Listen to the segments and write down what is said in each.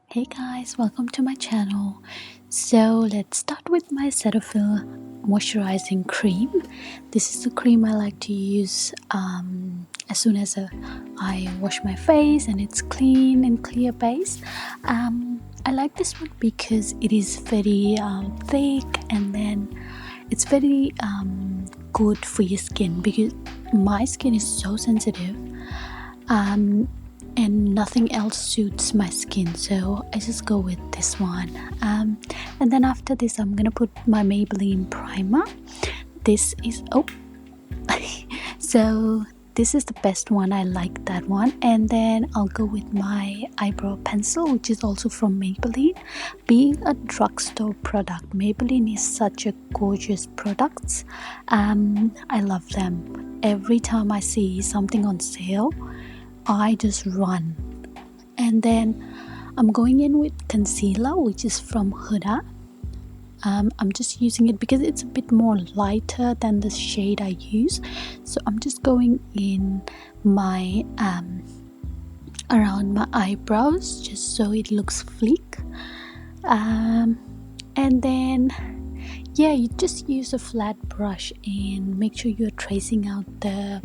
Hey guys, welcome to my channel. So let's start with my Cetaphil moisturizing cream. This is the cream I like to use as soon as I wash my face and it's clean and clear base. I like this one because it is very thick, and then it's very good for your skin because my skin is so sensitive. And nothing else suits my skin, so I just go with this one. And then after this I'm gonna put my Maybelline primer. This is so this is the best one. I like that one. And then I'll go with my eyebrow pencil, which is also from Maybelline. Being a drugstore product, Maybelline is such a gorgeous product. I love them. Every time I see something on sale, I just run. And then I'm going in with concealer, which is from HUDA. I'm just using it because it's a bit more lighter than the shade I use, so I'm just going in my around my eyebrows just so it looks sleek. And then you just use a flat brush and make sure you're tracing out the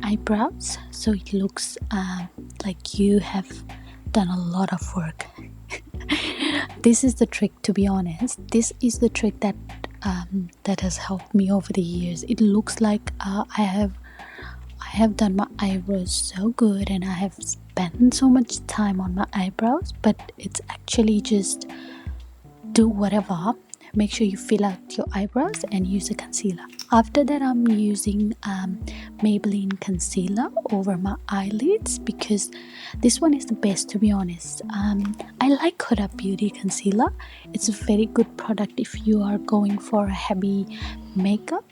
eyebrows so it looks like you have done a lot of work. This is the trick, to be honest. This is the trick that has helped me over the years. It looks like I have done my eyebrows so good and I have spent so much time on my eyebrows, but it's actually just do whatever. Make sure you fill out your eyebrows and use a concealer. After that, I'm using Maybelline concealer over my eyelids because this one is the best, to be honest. I like HUDA Beauty concealer. It's a very good product if you are going for a heavy makeup,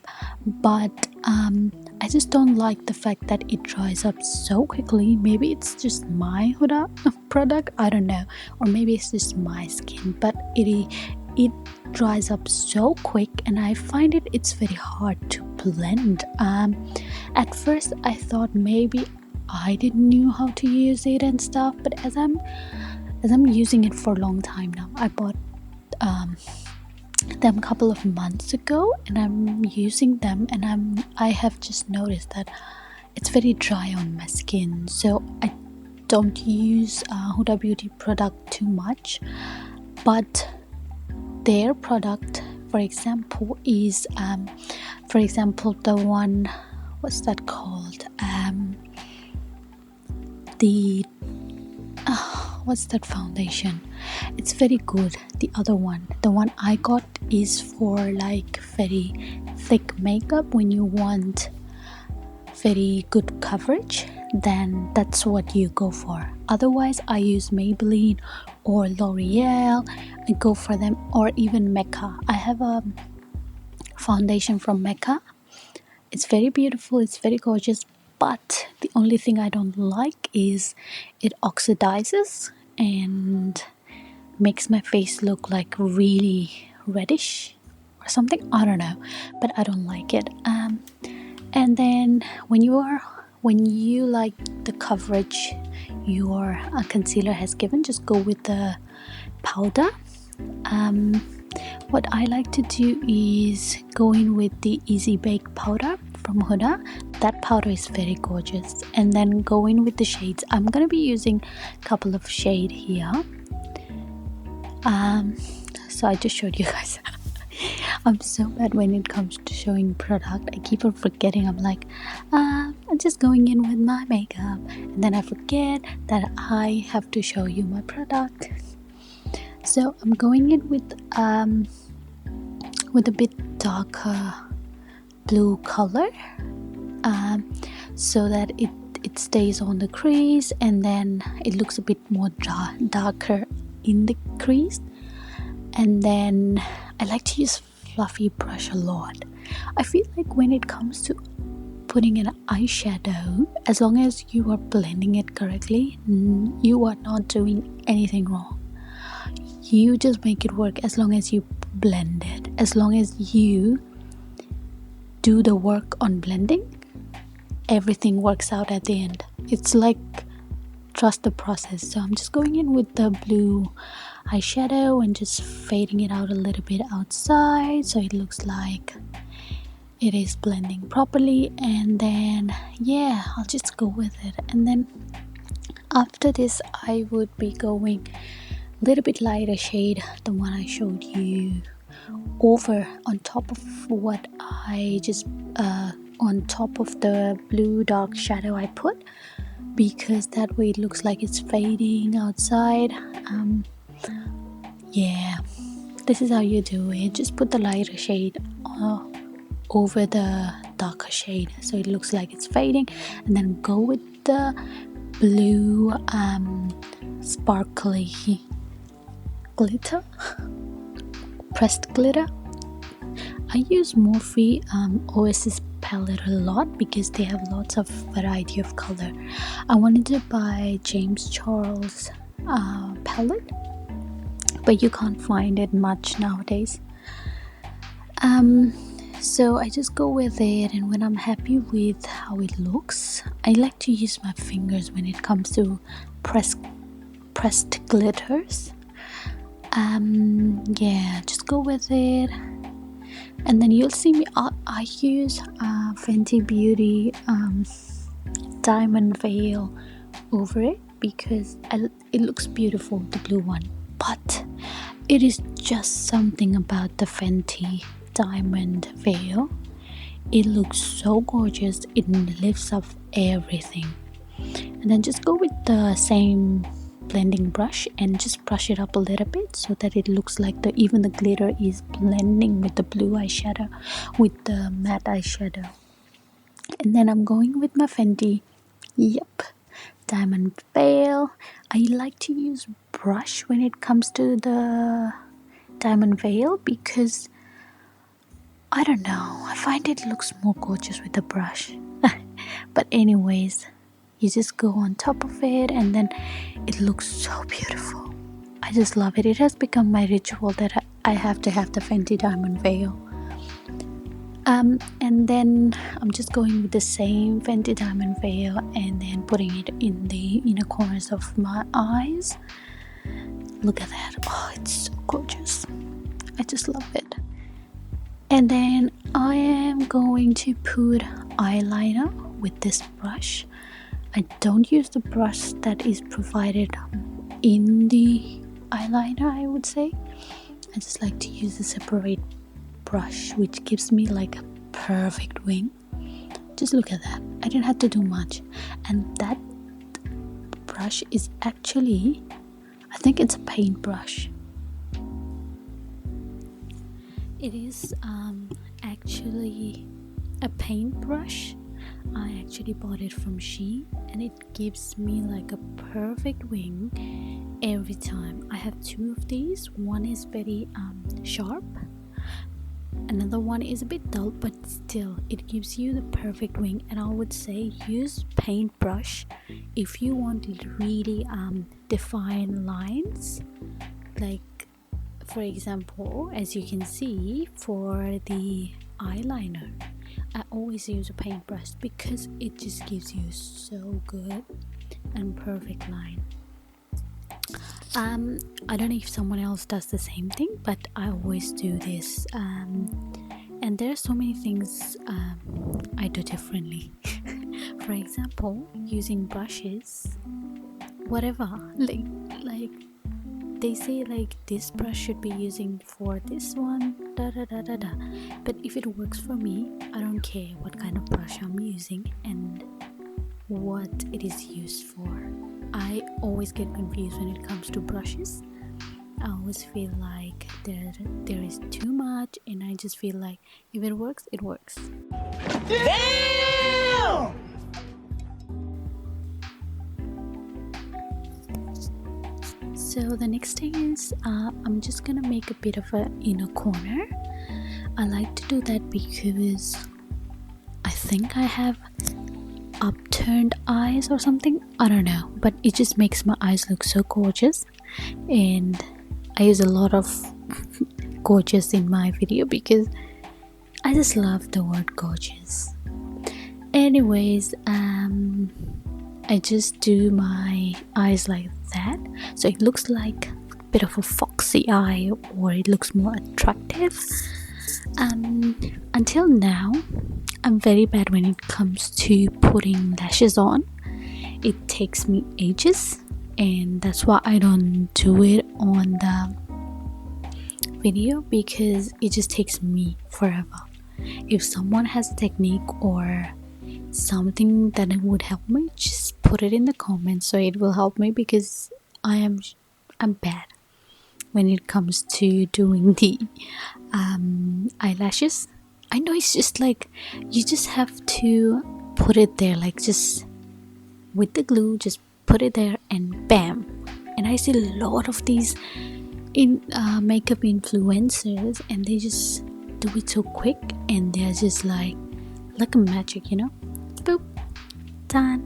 but I just don't like the fact that it dries up so quickly. Maybe it's just my HUDA product, I don't know, or maybe it's just my skin, but it dries up so quick and I find it's very hard to blend. At first I thought maybe I didn't know how to use it and stuff, but as I'm using it for a long time now, I bought them a couple of months ago and I'm using them, and I have just noticed that it's very dry on my skin, so I don't use HUDA Beauty product too much. But their product, for example, is the one, what's that called, what's that foundation? It's very good. The other one, the one I got, is for like very thick makeup. When you want very good coverage, then that's what you go for. Otherwise I use Maybelline or L'Oreal. I go for them, or even Mecca. I have a foundation from Mecca. It's very beautiful, it's very gorgeous, but the only thing I don't like is it oxidizes and makes my face look like really reddish or something. I don't know, but I don't like it. And then when you like the coverage your concealer has given, just go with the powder. What I like to do is go in with the Easy Bake powder from HUDA. That powder is very gorgeous. And then go in with the shades. I'm gonna be using a couple of shades here. So I just showed you guys. I'm so bad when it comes to showing product. I keep on forgetting. I'm like, I'm just going in with my makeup, and then I forget that I have to show you my product. So I'm going in with a bit darker blue color, so that it stays on the crease, and then it looks a bit more darker in the crease. And then I like to use fluffy brush a lot. I feel like when it comes to putting an eyeshadow, as long as you are blending it correctly, you are not doing anything wrong. You just make it work as long as you blend it. As long as you do the work on blending, everything works out at the end. It's like trust the process. So I'm just going in with the blue eyeshadow and just fading it out a little bit outside so it looks like it is blending properly. And then yeah, I'll just go with it. And then after this I would be going a little bit lighter shade, the one I showed you, over on top of what I just on top of the blue dark shadow I put, because that way it looks like it's fading outside. Yeah, this is how you do it. Just put the lighter shade over the darker shade so it looks like it's fading, and then go with the blue sparkly glitter, pressed glitter. I use Morphe Oasis palette a lot because they have lots of variety of color. I wanted to buy James Charles palette, but you can't find it much nowadays. So I just go with it, and when I'm happy with how it looks, I like to use my fingers when it comes to pressed glitters. Yeah, just go with it. And then you'll see me, I use Fenty Beauty diamond veil over it because it looks beautiful, the blue one. But it is just something about the Fenty diamond veil. It looks so gorgeous. It lifts up everything. And then just go with the same blending brush and just brush it up a little bit so that it looks like even the glitter is blending with the blue eyeshadow, with the matte eyeshadow. And then I'm going with my Fenty diamond veil. I like to use brush when it comes to the diamond veil because I don't know, I find it looks more gorgeous with the brush. But anyways, you just go on top of it and then it looks so beautiful. I just love it. It has become my ritual that I have to have the Fenty diamond veil. And then I'm just going with the same Fenty diamond veil and then putting it in the inner corners of my eyes. Look at that. Oh, it's so gorgeous. I just love it. And then I am going to put eyeliner with this brush. I don't use the brush that is provided in the eyeliner, I would say. I just like to use a separate brush which gives me like a perfect wing. Just look at that. I didn't have to do much. And that brush is actually, I think it's a paintbrush. It is actually a paintbrush. I actually bought it from Shein and it gives me like a perfect wing every time. I have two of these. One is very sharp, another one is a bit dull, but still it gives you the perfect wing. And I would say use paintbrush if you want really defined lines. Like for example, as you can see for the eyeliner, I always use a paintbrush because it just gives you so good and perfect line. I don't know if someone else does the same thing, but I always do this. And there are so many things I do differently. For example, using brushes, whatever, like they say like this brush should be using for this one, but if it works for me, I don't care what kind of brush I'm using and what it is used for. I always get confused when it comes to brushes. I always feel like there is too much, and I just feel like if it works, it works. Damn! So the next thing is I'm just gonna make a bit of an inner corner. I like to do that because I think I have upturned eyes or something, I don't know, but it just makes my eyes look so gorgeous. And I use a lot of gorgeous in my video because I just love the word gorgeous. Anyways, I just do my my eyes like that, so it looks like a bit of a foxy eye, or it looks more attractive. Until now, I'm very bad when it comes to putting lashes on. It takes me ages, and that's why I don't do it on the video, because it just takes me forever. If someone has a technique or something that would help me, just put it in the comments so it will help me, because I'm bad when it comes to doing the eyelashes. I know it's just like you just have to put it there, like just with the glue, just put it there and bam. And I see a lot of these in makeup influencers, and they just do it so quick, and they're just like a magic, you know, boop, done.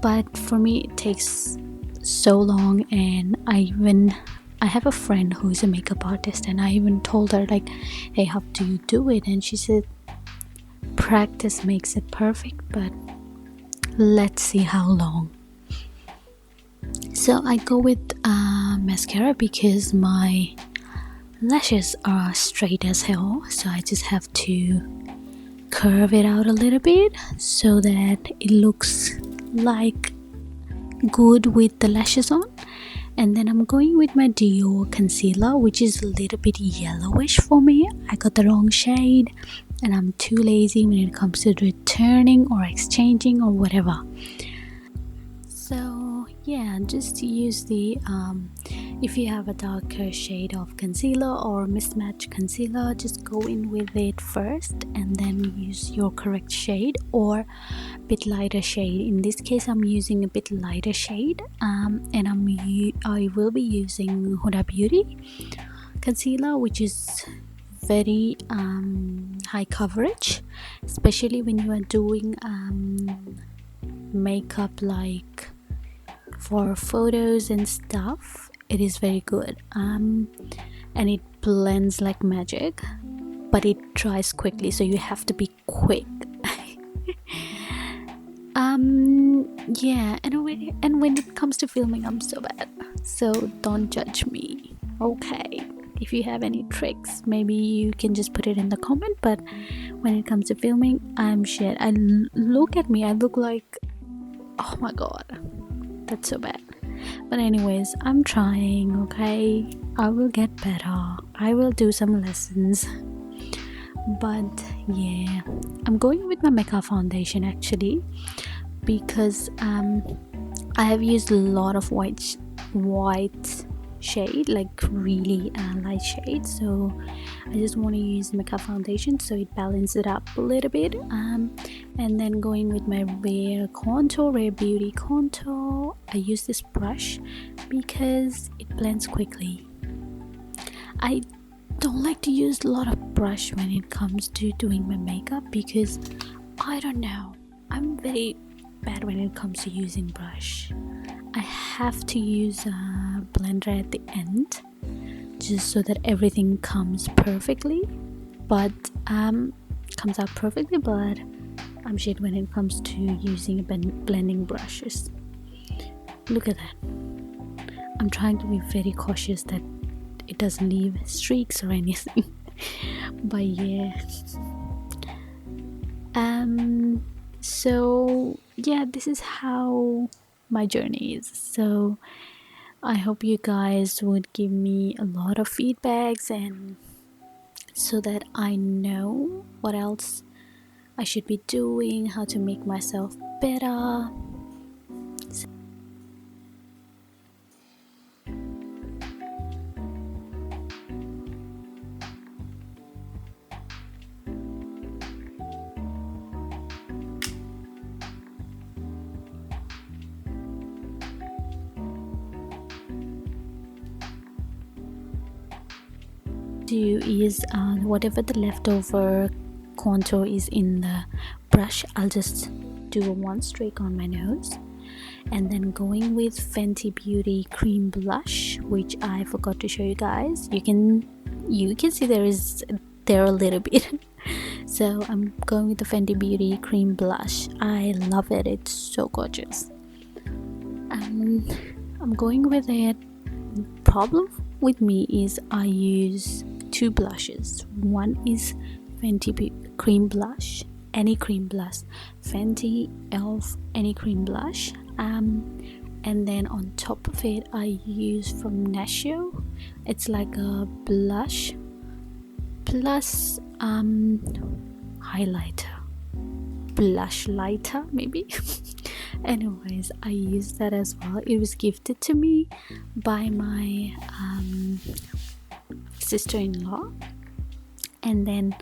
But for me it takes so long, and I have a friend who's a makeup artist, and I even told her like, hey, how do you do it? And she said practice makes it perfect, but let's see how long. So I go with mascara because my lashes are straight as hell, so I just have to curve it out a little bit so that it looks like good with the lashes on. And then I'm going with my Dior concealer, which is a little bit yellowish for me. I got the wrong shade, and I'm too lazy when it comes to returning or exchanging or whatever. So yeah, just use the if you have a darker shade of concealer or mismatched concealer, just go in with it first and then use your correct shade or a bit lighter shade. In this case I'm using a bit lighter shade, and I will be using HUDA Beauty concealer, which is very high coverage, especially when you are doing makeup like for photos and stuff. It is very good, and it blends like magic, but it dries quickly, so you have to be quick. Yeah, and when it comes to filming I'm so bad, so don't judge me, okay? If you have any tricks, maybe you can just put it in the comment, but when it comes to filming, I'm shit. Look at me, I look like, oh my god, that's so bad. But anyways, I'm trying, okay? I will get better. I will do some lessons. But yeah, I'm going with my Mecca Foundation actually, because I have used a lot of white shade, like really light shade, so I just want to use Mecca Foundation so it balances it up a little bit. And then going with my Rare Beauty contour. I use this brush because it blends quickly. I don't like to use a lot of brush when it comes to doing my makeup, because I don't know, I'm very bad when it comes to using brush. I have to use a blender at the end just so that everything comes perfectly, but comes out perfectly, but I'm shit when it comes to using blending brushes. Look at that. I'm trying to be very cautious that it doesn't leave streaks or anything. But yeah, so yeah, this is how my journey is. So I hope you guys would give me a lot of feedbacks, and so that I know what else I should be doing, how to make myself better. Do is whatever the leftover contour is in the brush, I'll just do one streak on my nose, and then going with Fenty Beauty cream blush, which I forgot to show you guys. You can see there a little bit. So I'm going with the Fenty Beauty cream blush. I love it, it's so gorgeous. I'm going with it. Problem with me is I use two blushes. One is Fenty cream blush, any cream blush, Fenty Elf any cream blush, and then on top of it I use from Nashio. It's like a blush plus highlighter, blush lighter maybe. Anyways, I use that as well. It was gifted to me by my sister-in-law, and then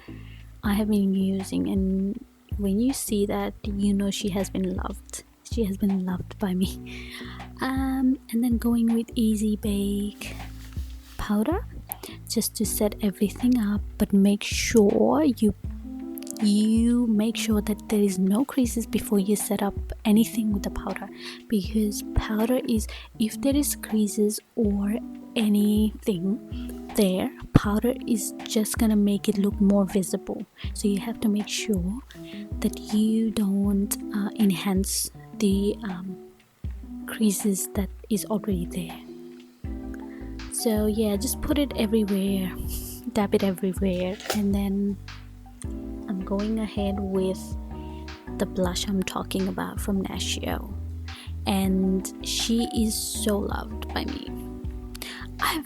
I have been using, and when you see that, you know she has been loved by me. And then going with Easy Bake powder just to set everything up, but make sure you make sure that there is no creases before you set up anything with the powder, because powder is, if there is creases or anything there, powder is just gonna make it look more visible. So you have to make sure that you don't enhance the creases that is already there. So yeah, just put it everywhere, dab it everywhere, and then I'm going ahead with the blush I'm talking about from Nashio, and she is so loved by me. I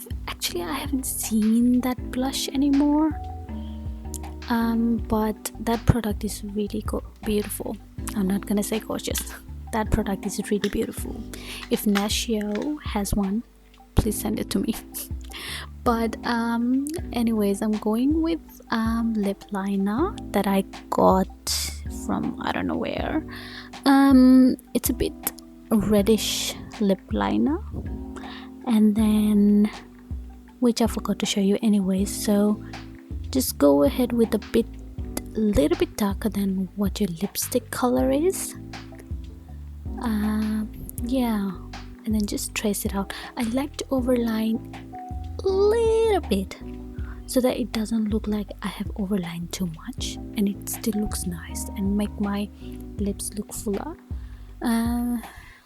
haven't seen that blush anymore, but that product is really beautiful. I'm not gonna say gorgeous. That product is really beautiful. If Nashio has one, please send it to me. But anyways, I'm going with lip liner that I got from I don't know where. It's a bit reddish lip liner, and then which I forgot to show you anyways, so just go ahead with a little bit darker than what your lipstick color is. Yeah, and then just trace it out. I like to overline a little bit so that it doesn't look like I have overlined too much, and it still looks nice and make my lips look fuller.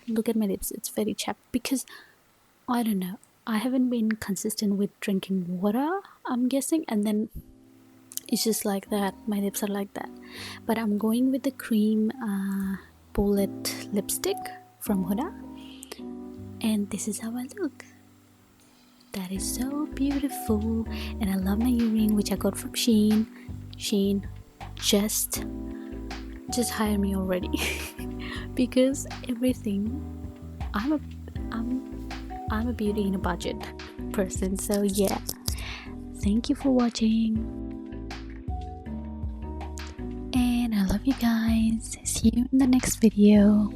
Look at my lips, it's very chapped because I don't know, I haven't been consistent with drinking water, I'm guessing, and then it's just like that, my lips are like that. But I'm going with the cream bullet lipstick from HUDA, and this is how I look. That is so beautiful. And I love my earring, which I got from Shein. Just hire me already. Because everything, I'm a beauty in a budget person. So yeah, thank you for watching, and I love you guys. See you in the next video.